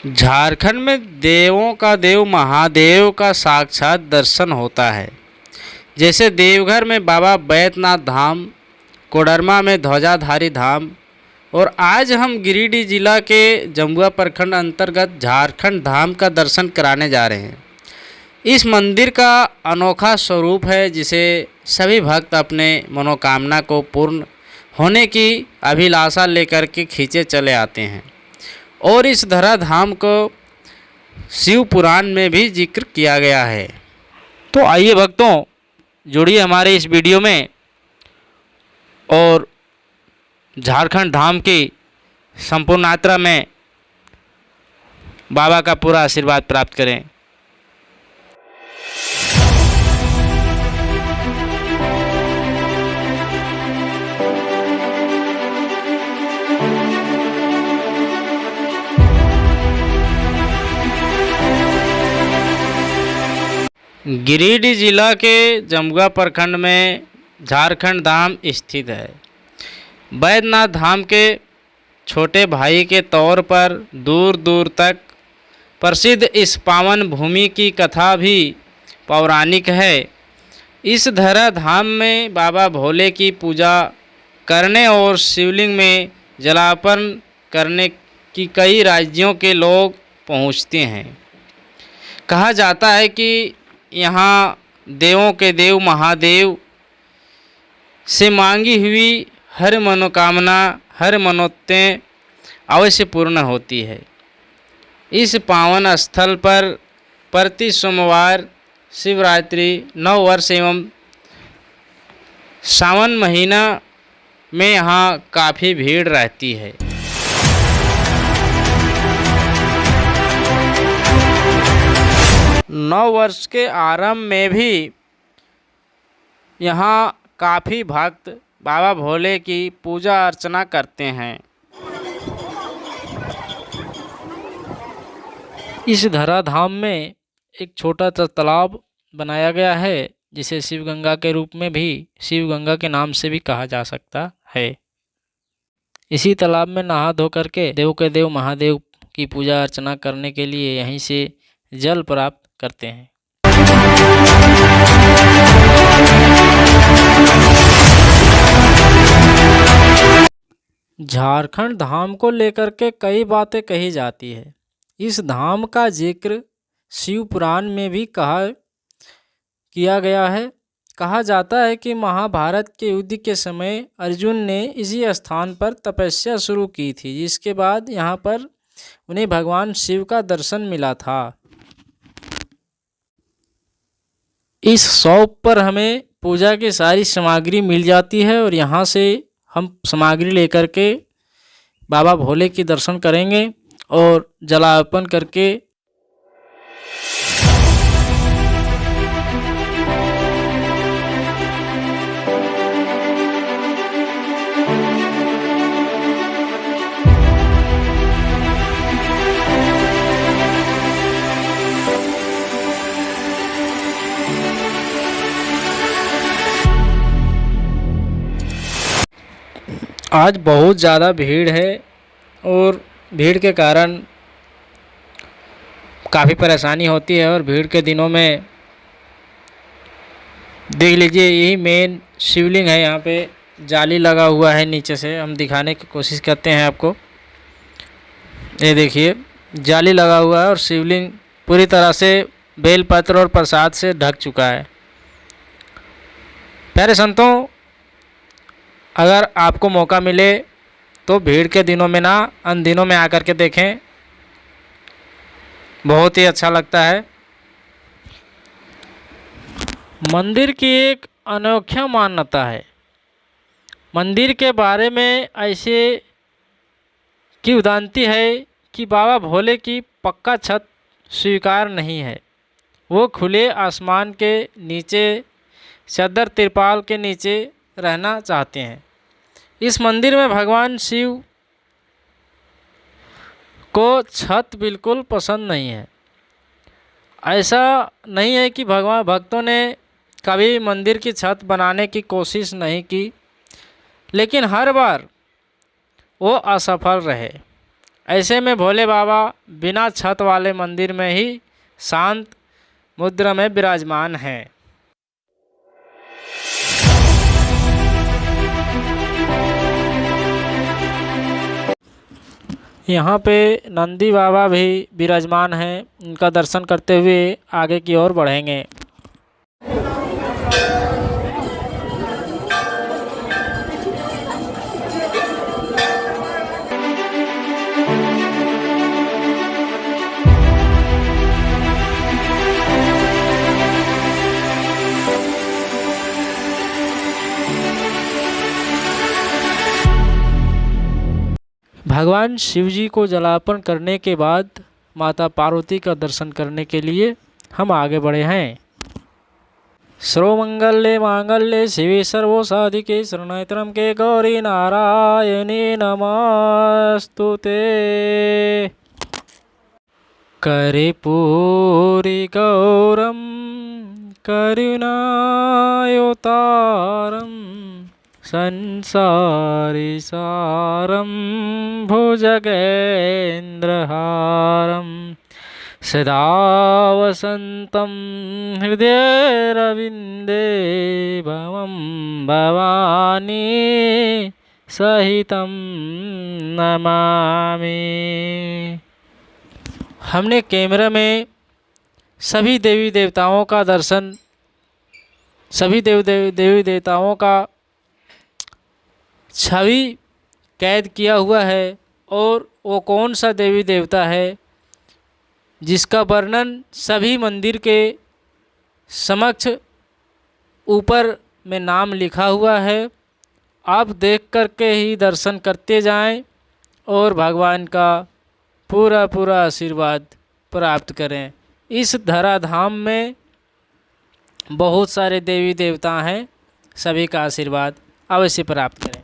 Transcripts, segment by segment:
झारखंड में देवों का देव महादेव का साक्षात दर्शन होता है। जैसे देवघर में बाबा बैद्यनाथ धाम, कोडरमा में ध्वजाधारी धाम और आज हम गिरिडीह जिला के जमुआ प्रखंड अंतर्गत झारखंड धाम का दर्शन कराने जा रहे हैं। इस मंदिर का अनोखा स्वरूप है जिसे सभी भक्त अपने मनोकामना को पूर्ण होने की अभिलाषा लेकर के खींचे चले आते हैं और इस धरा धाम को शिव पुराण में भी जिक्र किया गया है। तो आइए भक्तों, जुड़िए हमारे इस वीडियो में और झारखंड धाम की संपूर्ण यात्रा में बाबा का पूरा आशीर्वाद प्राप्त करें। गिरिडीह जिला के जमुआ प्रखंड में झारखंड धाम स्थित है। बैद्यनाथ धाम के छोटे भाई के तौर पर दूर दूर तक प्रसिद्ध इस पावन भूमि की कथा भी पौराणिक है। इस धरा धाम में बाबा भोले की पूजा करने और शिवलिंग में जलार्पण करने की कई राज्यों के लोग पहुँचते हैं। कहा जाता है कि यहाँ देवों के देव महादेव से मांगी हुई हर मनोकामना, हर मनोतें अवश्य पूर्ण होती है। इस पावन स्थल पर प्रति सोमवार, शिवरात्रि, नव वर्ष एवं सावन महीना में यहाँ काफ़ी भीड़ रहती है। नव वर्ष के आरंभ में भी यहाँ काफ़ी भक्त बाबा भोले की पूजा अर्चना करते हैं। इस धरा धाम में एक छोटा सा तालाब बनाया गया है जिसे शिव गंगा के रूप में भी, शिव गंगा के नाम से भी कहा जा सकता है। इसी तालाब में नहा धो करके देव के देव महादेव की पूजा अर्चना करने के लिए यहीं से जल प्राप्त करते हैं। झारखंड धाम को लेकर के कई बातें कही जाती है। इस धाम का जिक्र शिव पुराण में भी किया गया है। कहा जाता है कि महाभारत के युद्ध के समय अर्जुन ने इसी स्थान पर तपस्या शुरू की थी, जिसके बाद यहाँ पर उन्हें भगवान शिव का दर्शन मिला था। इस शॉप पर हमें पूजा की सारी सामग्री मिल जाती है और यहाँ से हम सामग्री लेकर के बाबा भोले की दर्शन करेंगे और जलार्पण करके आज बहुत ज़्यादा भीड़ है और भीड़ के कारण काफ़ी परेशानी होती है। और भीड़ के दिनों में देख लीजिए, यही मेन शिवलिंग है। यहाँ पे जाली लगा हुआ है, नीचे से हम दिखाने की कोशिश करते हैं आपको। ये देखिए, जाली लगा हुआ है और शिवलिंग पूरी तरह से बेलपत्र और प्रसाद से ढक चुका है। प्यारे संतों, अगर आपको मौका मिले तो भीड़ के दिनों में ना, अन दिनों में आकर के देखें, बहुत ही अच्छा लगता है। मंदिर की एक अनोखा मान्यता है। मंदिर के बारे में ऐसे किंवदंती है कि बाबा भोले की पक्का छत स्वीकार नहीं है। वो खुले आसमान के नीचे, चद्दर तिरपाल के नीचे रहना चाहते हैं। इस मंदिर में भगवान शिव को छत बिल्कुल पसंद नहीं है। ऐसा नहीं है कि भक्तों ने कभी मंदिर की छत बनाने की कोशिश नहीं की, लेकिन हर बार वो असफल रहे। ऐसे में भोले बाबा बिना छत वाले मंदिर में ही शांत मुद्रा में विराजमान हैं। यहाँ पे नंदी बाबा भी विराजमान हैं। इनका दर्शन करते हुए आगे की ओर बढ़ेंगे। भगवान शिव जी को जलार्पण करने के बाद माता पार्वती का दर्शन करने के लिए हम आगे बढ़े हैं। सर्वमंगले मांगल्ये शिवे सर्वो साधिके शरण्ये त्र्यंबके गौरी नारायणी नमस्तुते। कर्पूरी गौरम करुणावतारम संसारी सारं भुजगेन्द्रहारं सदा वसन्तं हृदयरविन्दे भवं भवानी सहितं नमामि। हमने कैमरा में सभी देवी देवताओं का दर्शन, सभी देवी देवताओं का छवि कैद किया हुआ है और वो कौन सा देवी देवता है जिसका वर्णन सभी मंदिर के समक्ष ऊपर में नाम लिखा हुआ है। आप देख कर के ही दर्शन करते जाएं और भगवान का पूरा आशीर्वाद प्राप्त करें। इस धराधाम में बहुत सारे देवी देवता हैं, सभी का आशीर्वाद अवश्य प्राप्त करें।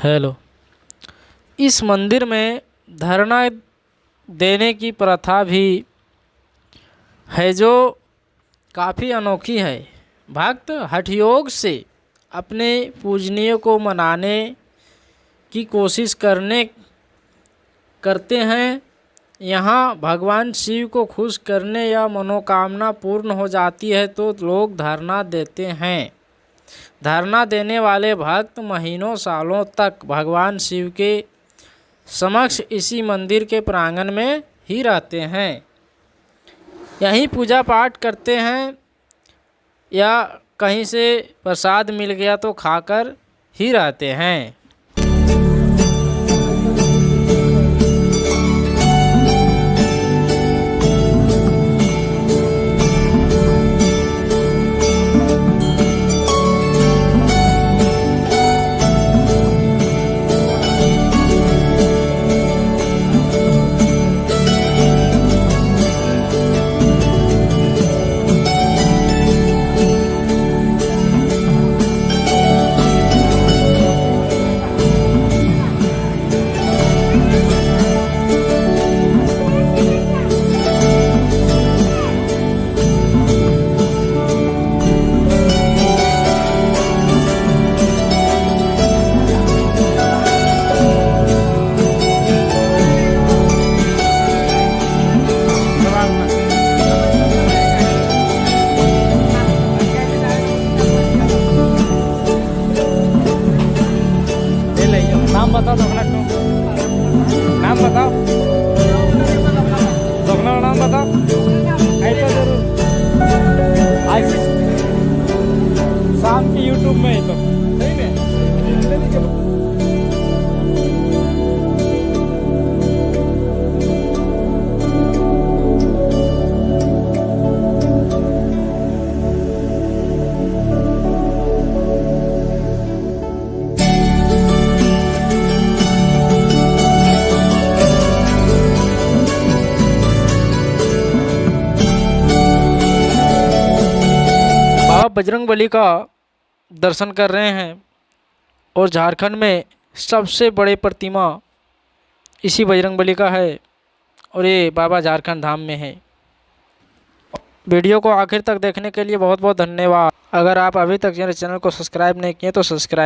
हेलो। इस मंदिर में धरना देने की प्रथा भी है जो काफ़ी अनोखी है। भक्त हठयोग से अपने पूजनीय को मनाने की कोशिश करते हैं। यहाँ भगवान शिव को खुश करने या मनोकामना पूर्ण हो जाती है तो लोग धरना देते हैं। धरना देने वाले भक्त महीनों सालों तक भगवान शिव के समक्ष इसी मंदिर के प्रांगण में ही रहते हैं, यहीं पूजा पाठ करते हैं या कहीं से प्रसाद मिल गया तो खाकर ही रहते हैं। नाम बताओ दोगला को, नाम बताओ दोगला नाम बताओ। ऐसा जरूर आशीष शाम की यूट्यूब में है तो सही में। बजरंगबली का दर्शन कर रहे हैं और झारखंड में सबसे बड़े प्रतिमा इसी बजरंगबली का है और ये बाबा झारखंड धाम में है। वीडियो को आखिर तक देखने के लिए बहुत बहुत धन्यवाद। अगर आप अभी तक मेरे चैनल को सब्सक्राइब नहीं किए तो सब्सक्राइब